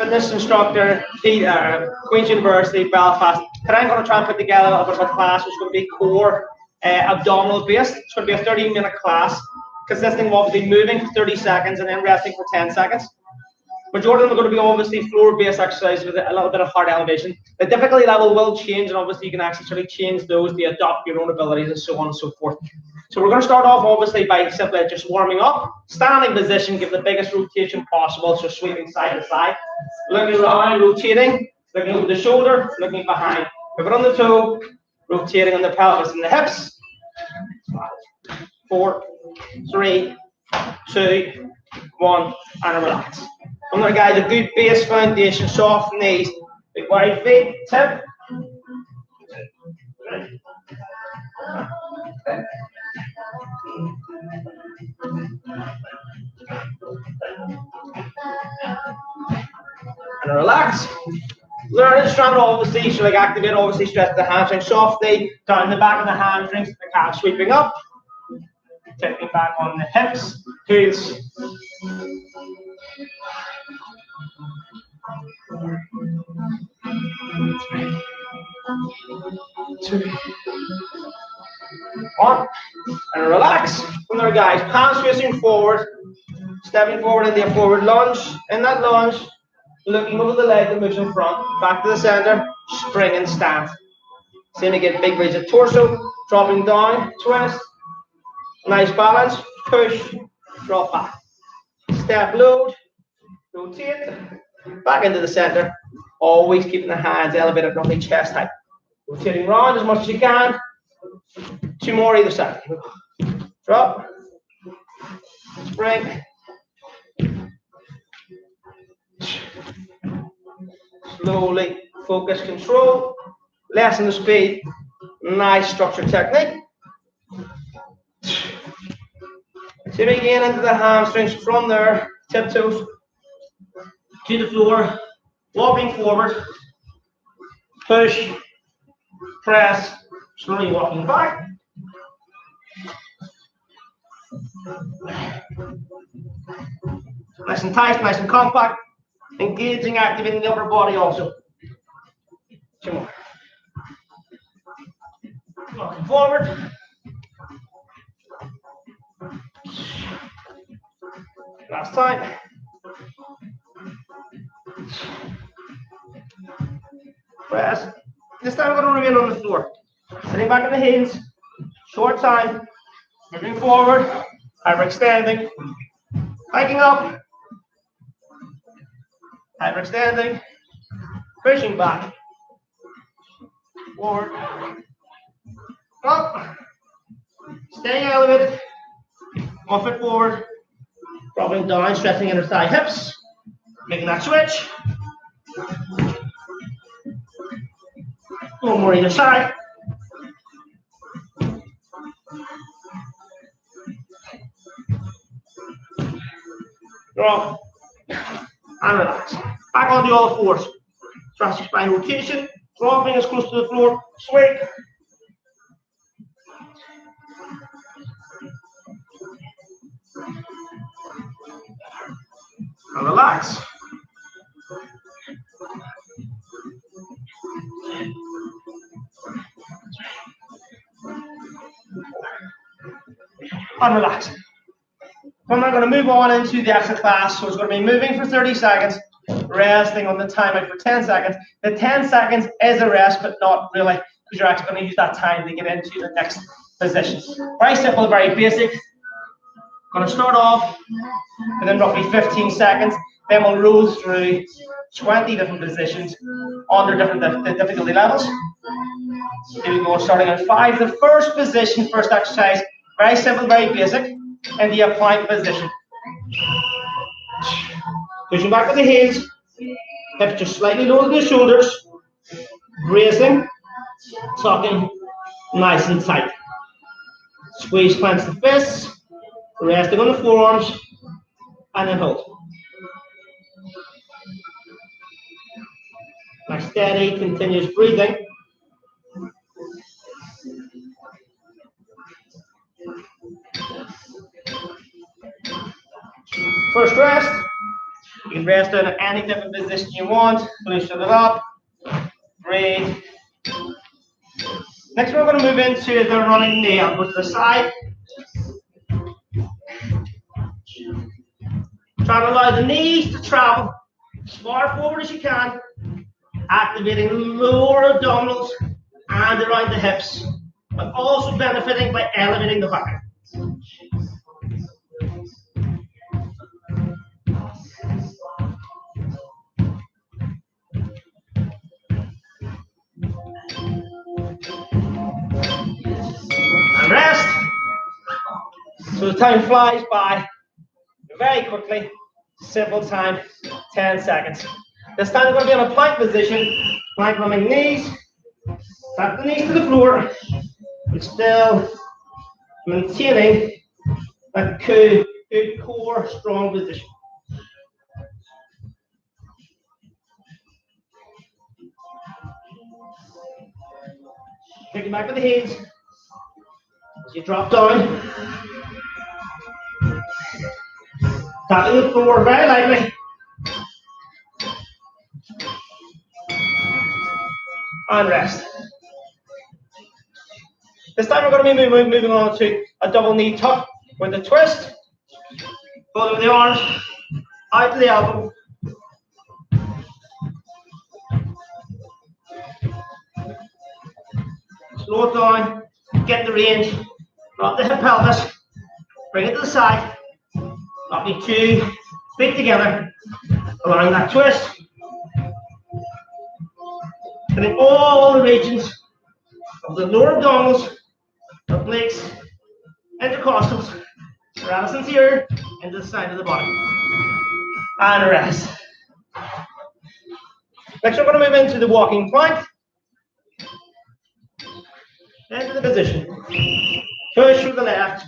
fitness instructor, Queen's University, Belfast. Today I'm going to try and put together a bit of a class which is going to be core abdominal based. It's going to be a 30-minute class consisting of obviously moving for 30 seconds and then resting for 10 seconds. Majority of them are going to be obviously floor-based exercises with a little bit of heart elevation. The difficulty level will change, and obviously you can actually sort of change those to adopt your own abilities and so on and so forth. So we're going to start off obviously by simply just warming up. Standing position, give the biggest rotation possible, so sweeping side to side. Looking around, rotating, looking over the shoulder, looking behind. Pivot on the toe, rotating on the pelvis and the hips. 4, 3, 2, 1, and relax. Remember guys, a good base foundation, soft knees, big wide feet, tip. And relax. Learn to stand obviously, so like activate, obviously stretch the hamstrings softly, down the back of the hamstrings, the calf sweeping up. Tipping back on the hips, heels. 2, 1, and relax. From there guys, palms facing forward, stepping forward into a forward lunge. In that lunge, looking over the leg that moves in front, back to the center, spring and stand. Same again, big rigid torso, dropping down, twist. Nice balance, push, drop back. Step load, rotate, back into the center. Always keeping the hands elevated, roughly chest height. Rotating round as much as you can. 2 more either side. Drop, spring. Slowly, focus, control. Lessen the speed. Nice structured technique. Tipping again into the hamstrings from there, tiptoes to the floor, walking forward, push, press, slowly walking back. Nice and tight, nice and compact, engaging, activating the upper body also. 2 more. Walking forward. Last time. Press. This time we're going to remain on the floor. Sitting back on the heels. Short time. Moving forward. Hyperextending. Hiking up. Hyperextending. Pushing back. Forward. Up. Staying elevated. 1 foot forward. Dropping down, stretching inner thigh hips. Making that switch. 1 more either side. Drop. And relax. Back onto all fours. Thoracic spine rotation. Dropping as close to the floor. Swing. And relax. And relax. Then we're going to move on into the actual class. So it's going to be moving for 30 seconds, resting on the timeout for 10 seconds. The 10 seconds is a rest, but not really, because you're actually going to use that time to get into the next positions. Very simple, very basic. Going to start off within roughly 15 seconds. Then we'll roll through 20 different positions under different difficulty levels. Here we go, starting at 5. The first position, first exercise, very simple, very basic, in the plank position. Pushing back with the heels, hips just slightly lower than the shoulders, bracing, tucking, nice and tight. Squeeze, clench the fists, resting on the forearms, and then hold. Nice, steady, continuous breathing. First rest. You can rest down in any type of position you want. Loosen it up. Breathe. Next, we're going to move into the running knee. I'll go to the side. Try to allow the knees to travel as far forward as you can, activating the lower abdominals and around the hips, but also benefiting by elevating the heart. And rest. So the time flies by very quickly. Simple time, 10 seconds. This time we're going to be in a plank position, plank running knees. Tap the knees to the floor, but still maintaining a good core, strong position. Take it back to the heels. As you drop down, tapping the floor very lightly. And rest. This time we're going to be moving on to a double knee tuck with a twist. Both of the arms out to the elbow. Slow it down, get the range, drop the hip pelvis, bring it to the side, not be too feet together, allowing that twist. Hitting all the regions of the lower abdominals, obliques, intercostals, Radisson's here, into the side of the body. And rest. Next we're going to move into the walking plank. Into the position. Push with the left,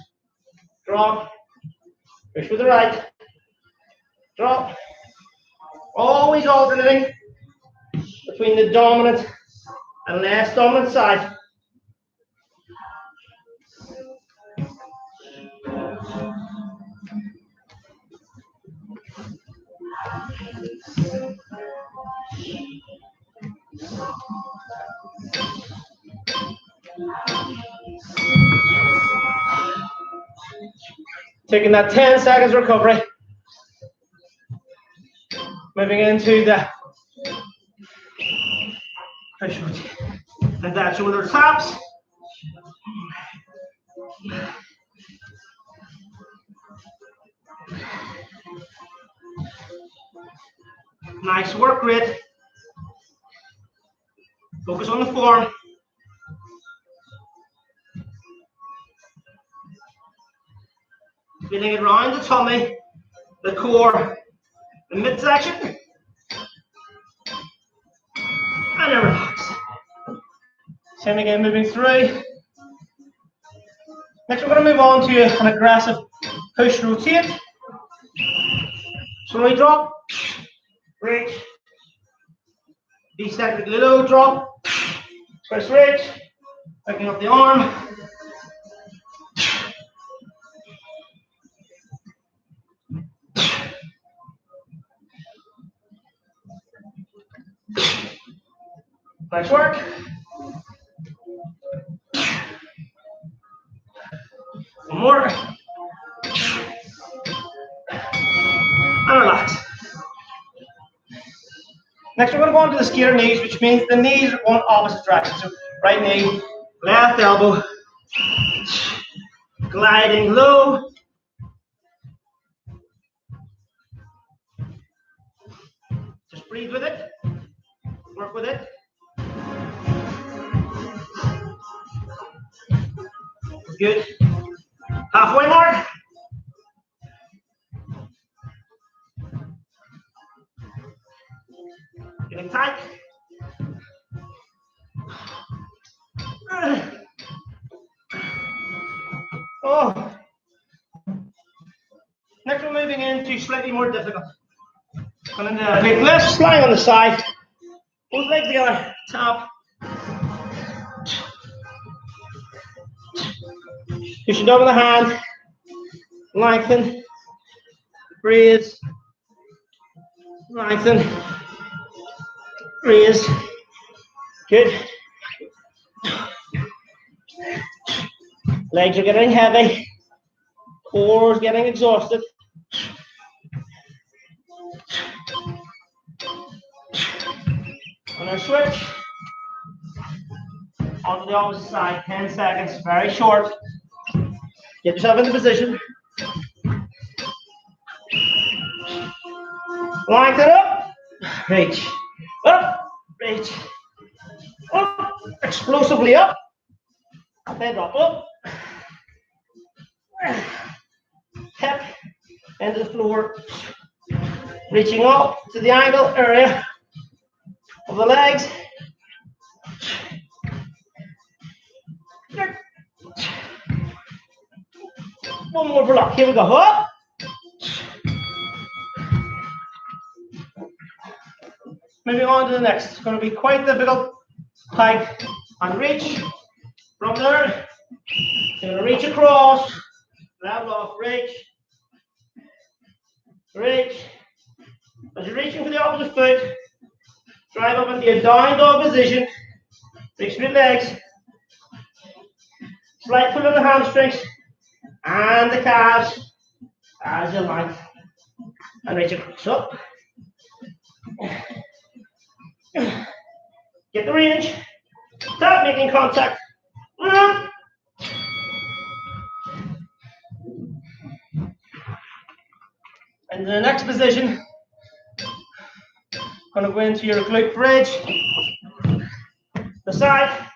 drop, push with the right, drop. Always alternating between the dominant and less dominant side. Taking that 10 seconds recovery. Moving into the push and that shoulder taps. Nice work rate. Focus on the form. Feeling it around the tummy, the core, the midsection. And then relax. Same again, moving through. Next, we're going to move on to an aggressive push rotate. Slowly drop, reach, decentrically low, drop, twist, reach, picking up the arm. Nice work. One more. And relax. Next, we're going to go on to the skater knees, which means the knees are going opposite direction. So, right knee, left elbow, gliding low. Just breathe with it. Work with it. Good. Halfway mark. Getting tight. Oh. Next, we're moving into slightly more difficult. And then the big lift, lying on the side. Both legs together. Tap. You should double the hand. Lengthen. Breathe. Lengthen. Raise. Good. Legs are getting heavy. Core is getting exhausted. And then switch onto the opposite side. 10 seconds. Very short. Get yourself into position. Lengthen up. Reach. Up. Reach. Up. Explosively up. Head drop up. Hip into the floor. Reaching up to the ankle area of the legs. One more block. Here we go. Up. Moving on to the next. It's going to be quite difficult. Tight and reach. From there, you're going to reach across. Level off. Reach. Reach. As you're reaching for the opposite foot, drive up into a down dog position. Reach through the legs. Slight pull of the hamstrings and the calves as you like. And reach across. Up. Get the range. Start making contact. And the next position, going to go into your glute bridge. The side.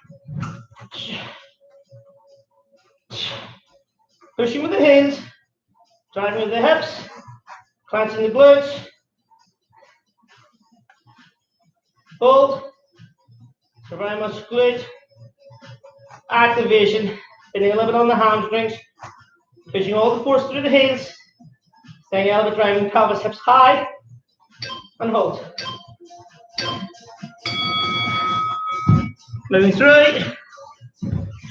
Pushing with the heels. Driving with the hips. Clenching the glutes. Hold. So very much glute activation. Hitting a little bit on the hamstrings. Pushing all the force through the heels. Staying elbow driving pelvis hips high. And hold. Moving through.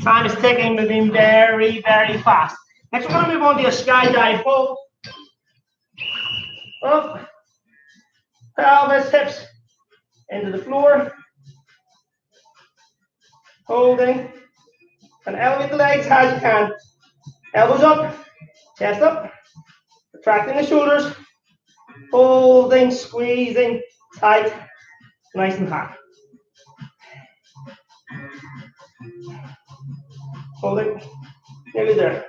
Time is ticking, moving very, very fast. Next, we're going to move on to a skydive hold. Up. Pelvis, hips into the floor. Holding. And elevate the legs as you can. Elbows up. Chest up. Retracting the shoulders. Holding, squeezing, tight, nice and high. Holding, nearly there.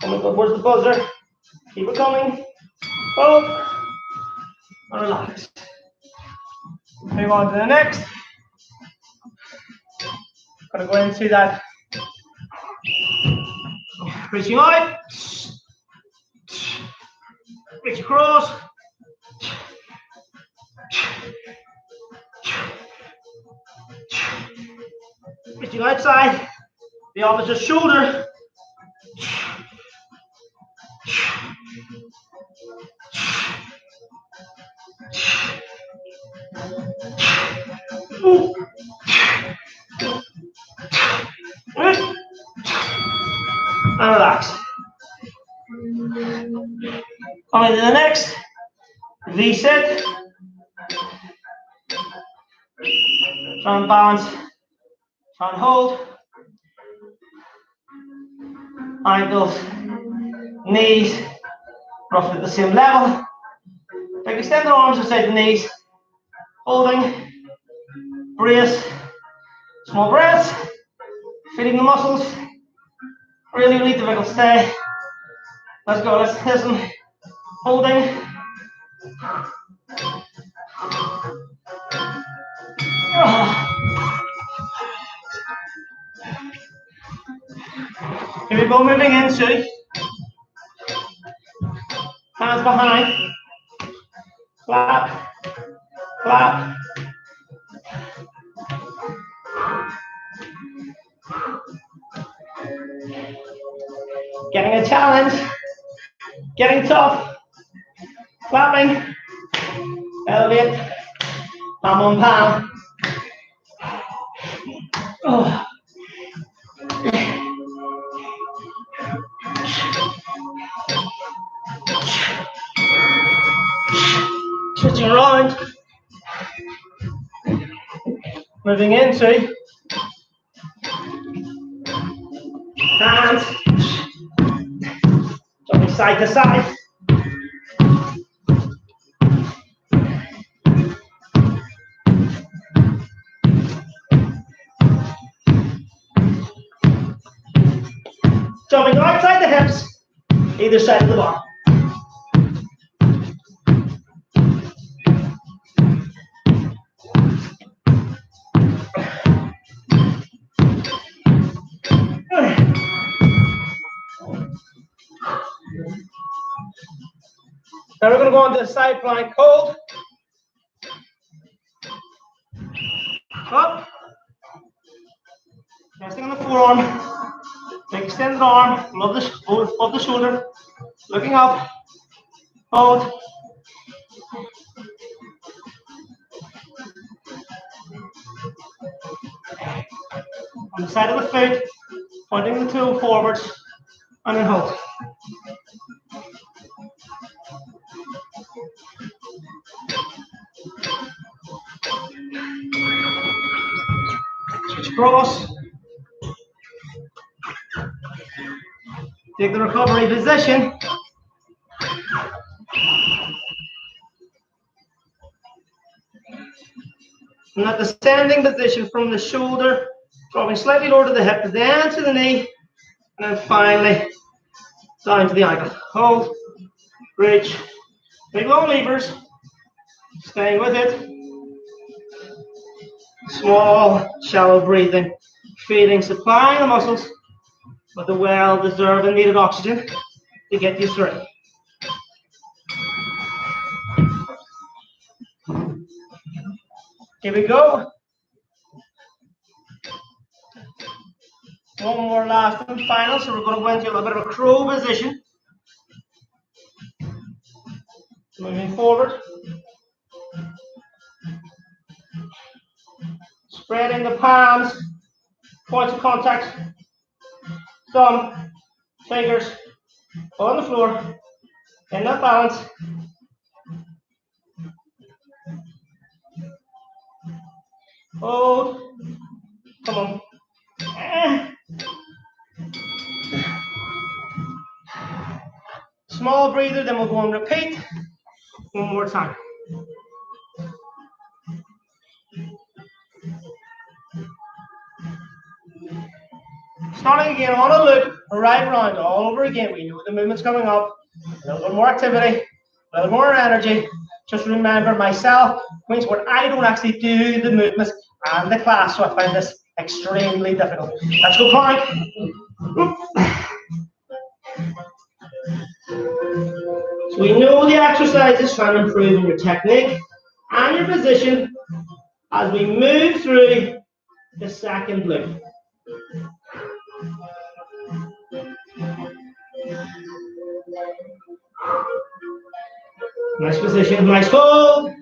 Coming towards the buzzer. Keep it coming. Hold. And relax. Move on to the next. Gonna go into that. Reaching out. Reach across. Reaching outside. The opposite shoulder. And relax. Coming to the next. V-sit. Try and balance. Try and hold. Ankles, knees, roughly at the same level. Like extend the arms inside the knees. Holding. Brace. Small breaths. Feeding the muscles. Really, really difficult. Stay. Let's go. Let's listen. Holding. Here we go, moving into hands behind, clap, clap. Getting a challenge, getting tough, clapping, elevate, palm on palm. Oh. switching around, moving into hands, jumping side to side. Jumping outside the hips, either side of the bar. Now we're going to go into the side plank hold. Up. Resting on the forearm. Big extended arm, above the shoulder. Looking up. Hold. On the side of the foot, pointing the toe forwards, and then hold. Switch across. Take the recovery position. And at the standing position from the shoulder, dropping slightly lower to the hip, then to the knee, and then finally down to the ankle. Hold, reach, big long levers, staying with it. Small, shallow breathing, feeding, supplying the muscles with the well-deserved and needed oxygen to get you through. Here we go. One more last and final, so we're going to go into a little bit of a crow position. Moving forward. Spreading the palms, points of contact, thumb, fingers on the floor, in that balance. Hold, come on. Small breather, then we'll go and repeat one more time. Starting again on a loop, right round, all over again. We know the movement's coming up. A little bit more activity, a little more energy. Just remember myself, Queen's Word, I don't actually do the movements and the class, so I find this extremely difficult. Let's go plank. So we know the exercise is trying to improve your technique and your position as we move through the second loop. Nice position, nice hold.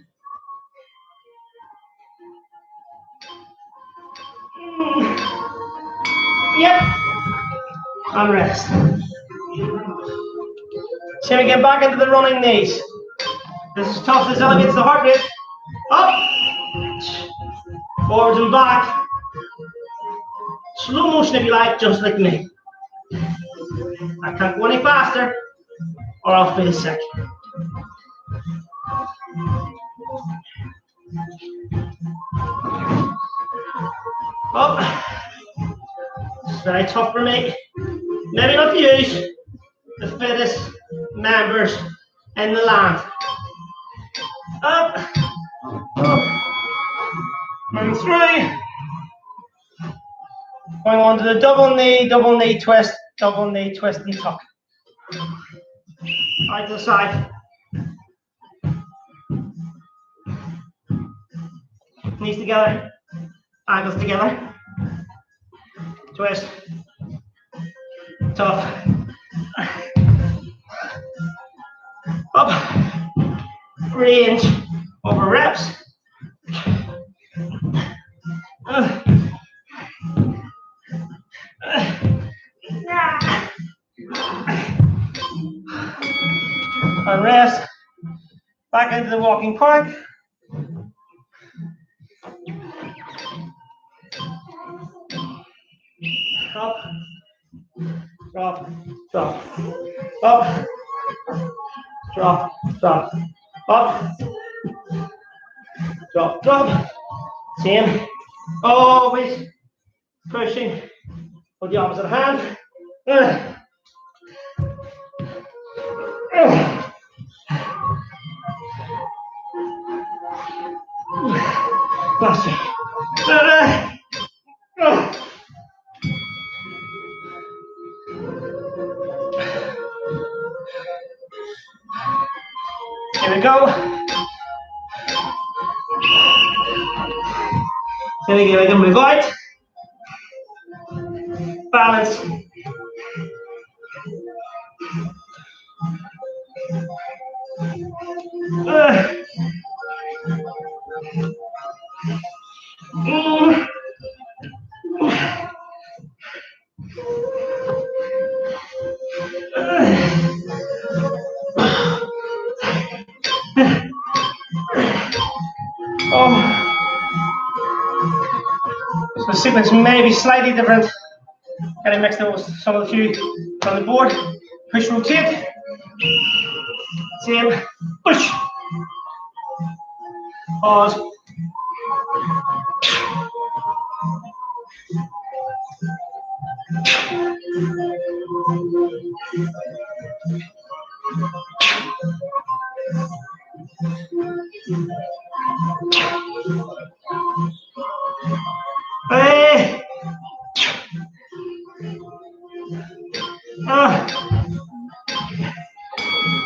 Yep. And rest. So we get back into the running knees. This is tough, this elevates the heart rate. Up. Forwards and back. Slow motion if you like, just like me. I can't go any faster or I'll feel sick. Up. It's very tough for me. Maybe not for you, the fittest members in the land. Up. Up. And three. Going on to the double knee twist, double knee twist and tuck. Out to the side. Knees together, ankles together. Twist. Tough. Up. Range over reps. And rest. Back into the walking plank. Up, drop, drop, up, drop, drop, up, drop, drop. Same. Always pushing with the opposite hand. Faster. Here we go. Then again, I can move out. Balance. So the sequence may be slightly different. Getting mixed up with some of the few on the board. Push, rotate. Same. Push. Pause. Hey.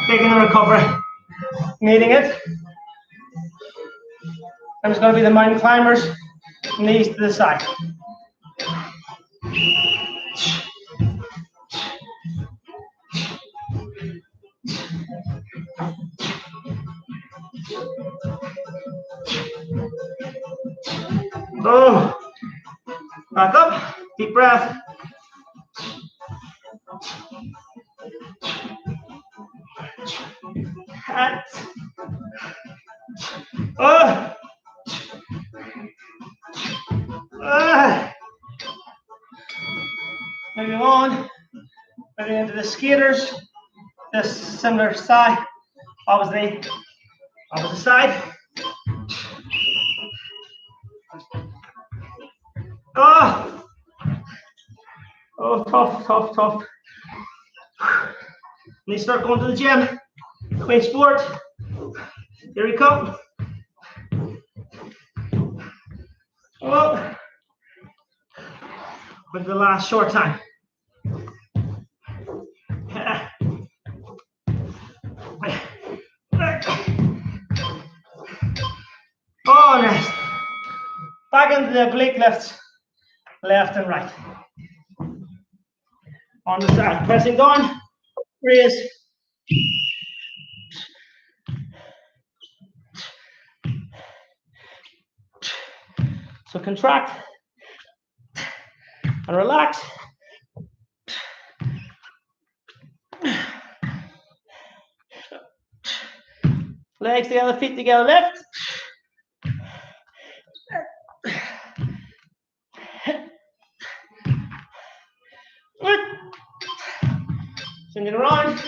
Taking the recovery. Needing it. And it's going to be the mountain climbers, knees to the side. Oh, back up, deep breath. Moving on, moving into the skaters, this similar side, opposite side. Oh, tough, tough, tough. Need to start going to the gym. Clean sport. Here we come. Oh, with the last short time. Oh, nice. Back into the oblique lifts, left and right. On the side, pressing down, raise. So contract and relax. Legs together, feet together, lift. Swing it around,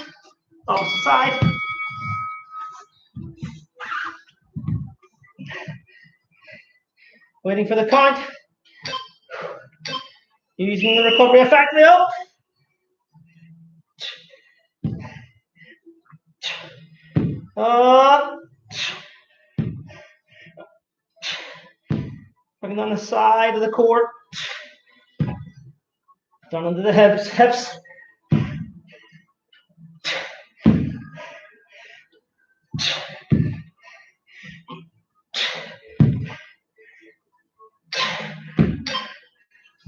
opposite side. Waiting for the count. Using the recovery effect wheel. Working on the side of the core. Down under the hips.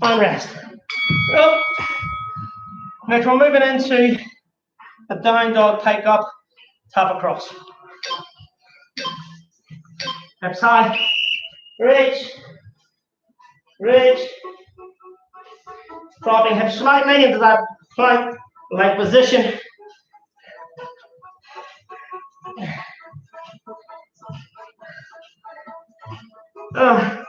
And rest. Up. Next we're moving into a down dog, pike up, tap across. Hips high. Reach. Dropping hips slightly into that plank-like position. Uh,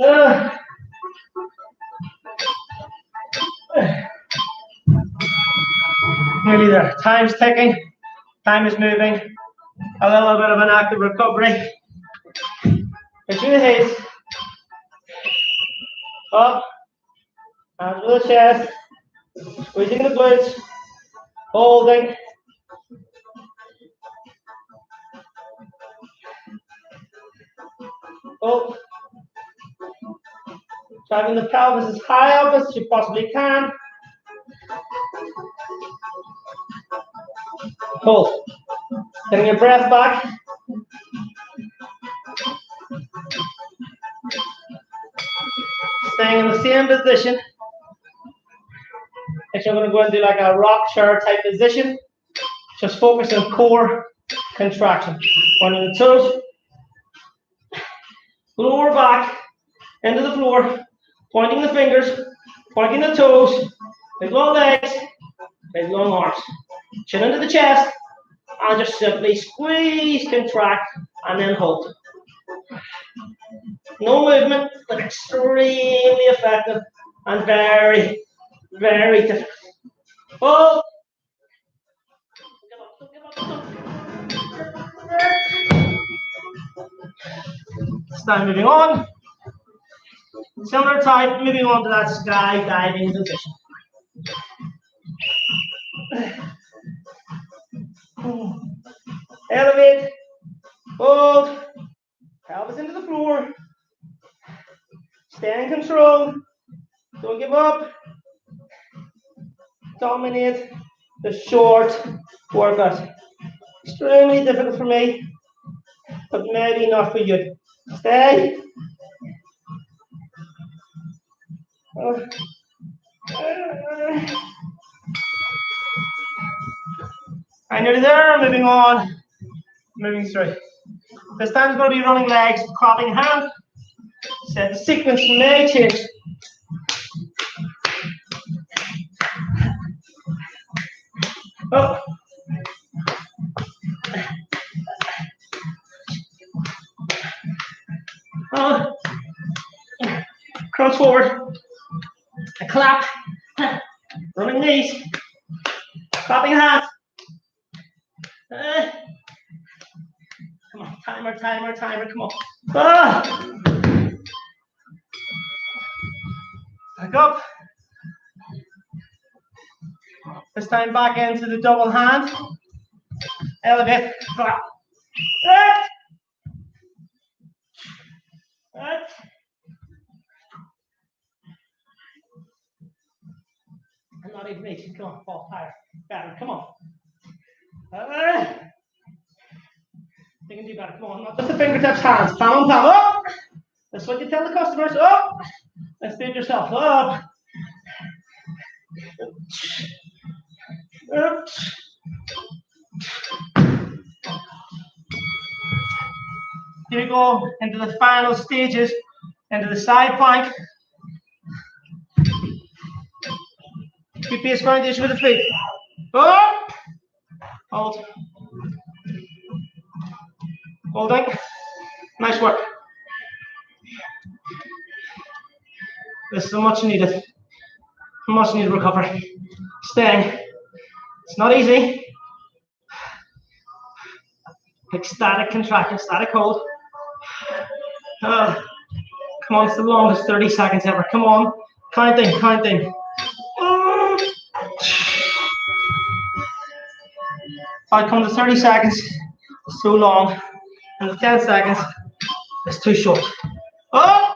uh, Nearly there. Time's ticking. Time is moving. A little bit of an active recovery. Pushing the hips. Up. Hands to the chest. Squeezing the glutes. Holding. Up. Driving the pelvis as high up as you possibly can. Hold. Getting your breath back. Staying in the same position. Actually, I'm going to go and do like a rock chair type position. Just focus on core contraction. Pointing the toes. Lower back into the floor. Pointing the fingers. Pointing the toes. Big long legs. Big long arms. Chin into the chest. And just simply squeeze, contract, and then hold. No movement, but extremely effective and very, very difficult. Hold. Now moving on. Similar type, moving on to that skydiving position. Elevate, hold, pelvis into the floor. Stay in control. Don't give up. Dominate the short workout. Extremely difficult for me, but maybe not for you. Stay. I'm nearly there. Moving on. Moving through. This time it's going to be running legs, cropping hand. So the sequence may change. Up. Crunch forward. A clap. Running knees. Clapping hands. Come on, timer, timer, timer, come on. Back up. This time back into the double hand. Elevate. Clap. I'm not even reaching. Come on, fall higher. Better. Come on. You can do better. Come on. Not just the fingertips, hands. Palm on palm. Up. That's what you tell the customers. Up. Let's do it yourself. Up. Up. Here we go into the final stages, into the side plank. Keep base foundation with the feet. Up. Hold. Holding. Nice work. This is much needed recovery. Staying. It's not easy. Like static contraction, static hold. Come on, it's the longest 30 seconds ever. Come on. Counting, counting. I come to 30 seconds, it's too long. And the 10 seconds, it's too short. Up!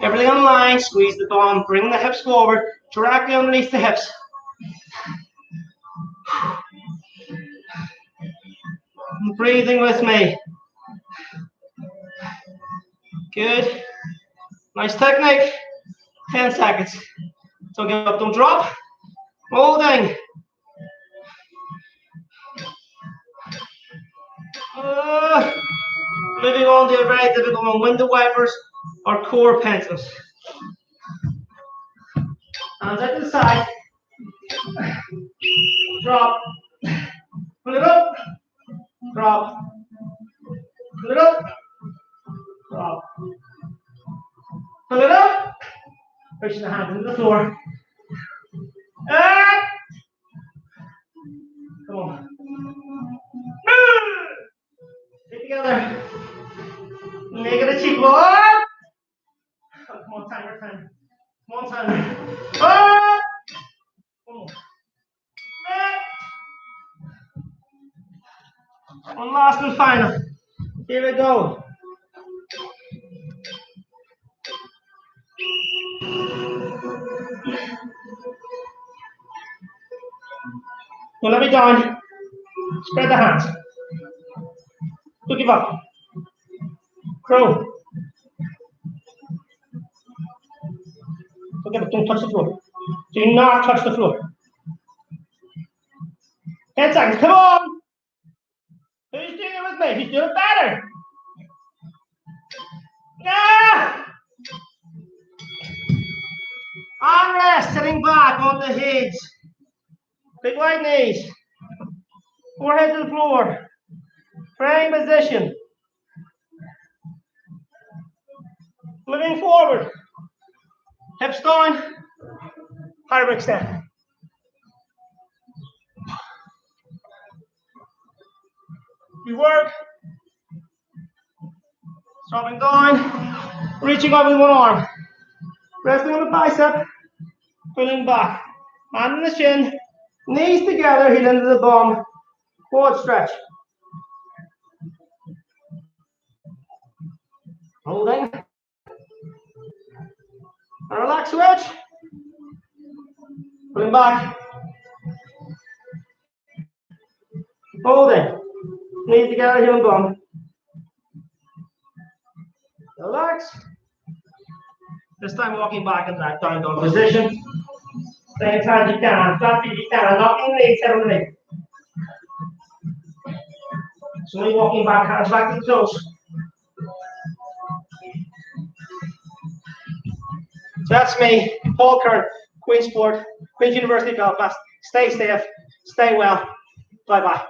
Everything on the line, squeeze the bum, bring the hips forward, directly underneath the hips. And breathing with me. Good. Nice technique. 10 seconds. Don't give up, don't drop. Holding. Moving on to a very difficult one, window wipers or core pencils. Hands out to the side. Drop. Pull it up. Drop. Pull it up. Drop. Pull it up. Pushing the hands into the floor. And come on. Get together. Leg of the cheek. Up. Come on, time. Come on, time. Up. Come on. One last and final. Here we go. Well, let me down. Spread the hands. Don't give up. Crow. Don't touch the floor. Do not touch the floor. 10 seconds. Come on. Who's doing it with me? Who's doing better? Yeah. Armrest, sitting back on the hips. Big wide knees. Forehead to the floor. Praying position. Moving forward. Hips down. Higher extend. We work. Dropping down. Reaching up with one arm. Resting on the bicep. Pulling back. Hand in the shin. Knees together. Heel into the bum. Quad stretch. Holding. And relax switch. Pulling back. Holding. Knees together, heel and bum. Relax. This time walking back in that down dog position. Stay as high as you can. Flat feet you can. Knocking the legs, head on the leg. Slowly walking back, hands back to the toes. So that's me, Paul Kern, Queen's University Belfast. Stay safe, stay well. Bye-bye.